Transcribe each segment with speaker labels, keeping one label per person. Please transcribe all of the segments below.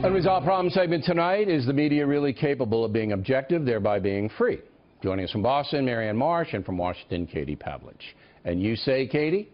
Speaker 1: Unresolved Problem segment tonight. Is the media really capable of being objective, thereby being free? Joining us from Boston, Marianne Marsh, and from Washington, Katie Pavlich. And you say, Katie?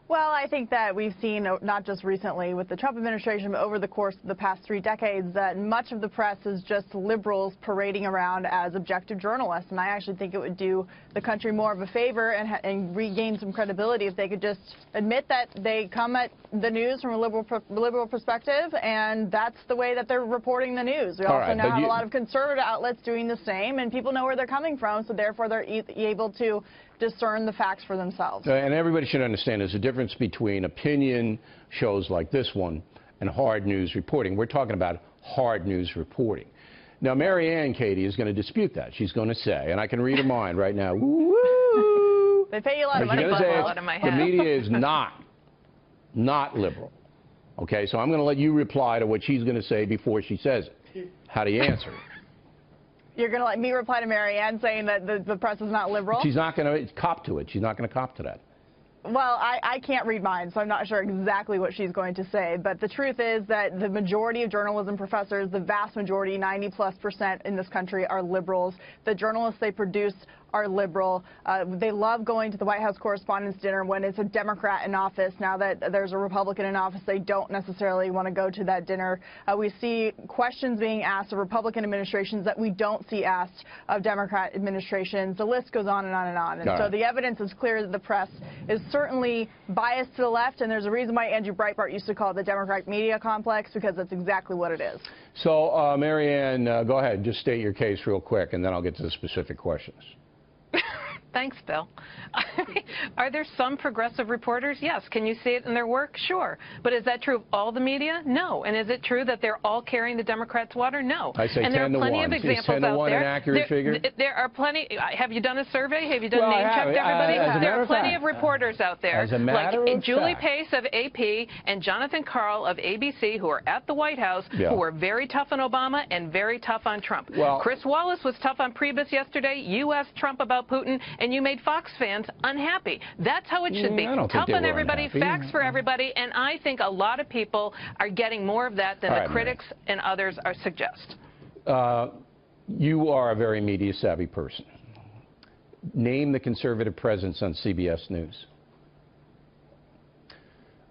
Speaker 2: Well, I think that we've seen, not just recently with the Trump administration, but over the course of the past 3 decades, that much of the press is just liberals parading around as objective journalists. And I actually think it would do the country more of a favor and regain some credibility if they could just admit that they come at the news from a liberal perspective, and that's the way that they're reporting the news. We also now have a lot of conservative outlets doing the same, and people know where they're coming from, so therefore they're able to discern the facts for themselves.
Speaker 1: And everybody should understand there's a difference between opinion shows like this one and hard news reporting. We're talking about hard news reporting. Now, Marianne, Katie, is going to dispute that. She's going to say, and I can read her mind right now, woo!
Speaker 2: They pay you a lot of money.
Speaker 1: The media is not liberal. Okay, so I'm going to let you reply to what she's going to say before she says it. How do you answer it?
Speaker 2: You're going to let me reply to Marianne saying that the press is not liberal?
Speaker 1: She's not going to cop to it. She's not going to cop to that.
Speaker 2: Well, I can't read minds, so I'm not sure exactly what she's going to say. But the truth is that the majority of journalism professors, the vast majority, 90+% in this country, are liberals. The journalists they produce are liberal. They love going to the White House Correspondents' Dinner when it's a Democrat in office. Now that there's a Republican in office, they don't necessarily want to go to that dinner. We see questions being asked of Republican administrations that we don't see asked of Democrat administrations. The list goes on and on and on. And so the evidence is clear that the press is certainly biased to the left, and there's a reason why Andrew Breitbart used to call it the Democratic media complex, because that's exactly what it is.
Speaker 1: So, Marianne, go ahead. Just state your case real quick, and then I'll get to the specific questions.
Speaker 3: Thanks, Bill. Are there some progressive reporters? Yes. Can you see it in their work? Sure. But is that true of all the media? No. And is it true that they're all carrying the Democrats' water? No.
Speaker 1: I say 10 to 1.
Speaker 3: And there are plenty of examples out there.
Speaker 1: An accurate figure?
Speaker 3: There are plenty. Have you done a survey? Have you done name-checked everybody? There are plenty of reporters out there, like Julie Pace of AP and Jonathan Karl of ABC, who are at the White House, who were very tough on Obama and very tough on Trump. Chris Wallace was tough on Priebus yesterday. You asked Trump about Putin, and you made Fox fans unhappy. That's how it should be. Tough on everybody, facts for everybody, and I think a lot of people are getting more of that than the critics and others suggest.
Speaker 1: You are a very media-savvy person. Name the conservative presence on CBS News.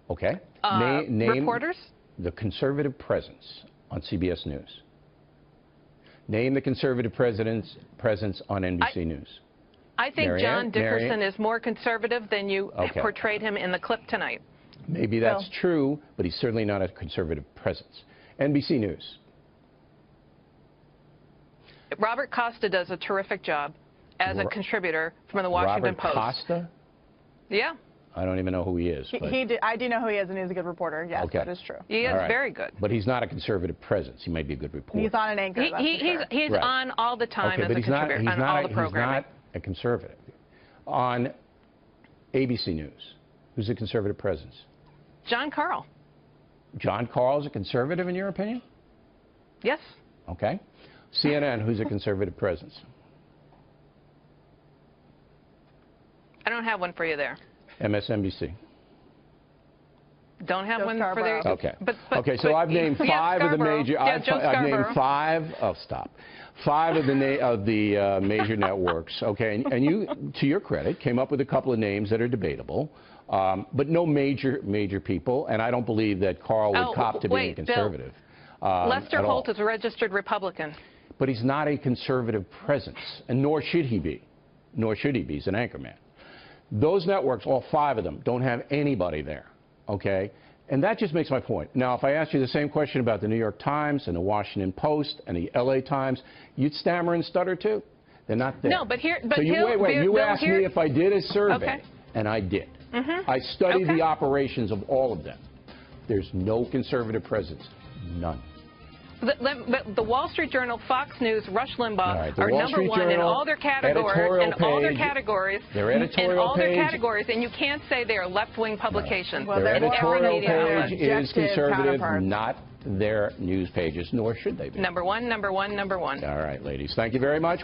Speaker 1: Okay. Name
Speaker 3: reporters?
Speaker 1: The conservative presence on CBS News. Name the conservative presence on NBC News.
Speaker 3: I think John Dickerson is more conservative than you portrayed him in the clip tonight.
Speaker 1: Maybe that's true, but he's certainly not a conservative presence. NBC News.
Speaker 3: Robert Costa does a terrific job as a contributor from the Washington Post.
Speaker 1: Robert Costa?
Speaker 3: Yeah.
Speaker 1: I don't even know who he is.
Speaker 2: I do know who he is, and he's a good reporter. Yes, that is true.
Speaker 3: He is very good.
Speaker 1: But he's not a conservative presence. He might be a good reporter.
Speaker 2: He's on an anchor.
Speaker 3: He's on all the time as a contributor on all the programming.
Speaker 1: He's not a conservative. On ABC News, who's a conservative presence?
Speaker 3: Jon Karl.
Speaker 1: Jon Karl is a conservative, in your opinion?
Speaker 3: Yes.
Speaker 1: Okay. CNN, who's a conservative presence?
Speaker 3: I don't have one for you there.
Speaker 1: MSNBC.
Speaker 3: Don't have one for there.
Speaker 1: Okay. Okay. So I've named 5 of the major. I've named 5. Oh, stop. 5 of the major networks. Okay. And you, to your credit, came up with a couple of names that are debatable, but no major people. And I don't believe that Karl would cop to being conservative.
Speaker 3: Lester Holt is a registered Republican.
Speaker 1: But he's not a conservative presence, and nor should he be. Nor should he be. He's an anchorman. Those networks, all 5 of them, don't have anybody there. Okay? And that just makes my point. Now, if I asked you the same question about the New York Times and the Washington Post and the LA Times, you'd stammer and stutter too. They're not there.
Speaker 3: No, but here...
Speaker 1: So you asked me if I did a survey, and I did. I studied the operations of all of them. There's no conservative presence. None.
Speaker 3: The Wall Street Journal, Fox News, Rush Limbaugh are number 1 in all their categories, and you can't say they are left-wing publications.
Speaker 1: Their editorial page is conservative, not their news pages, nor should they be.
Speaker 3: Number one, number one, number one.
Speaker 1: All right, ladies. Thank you very much.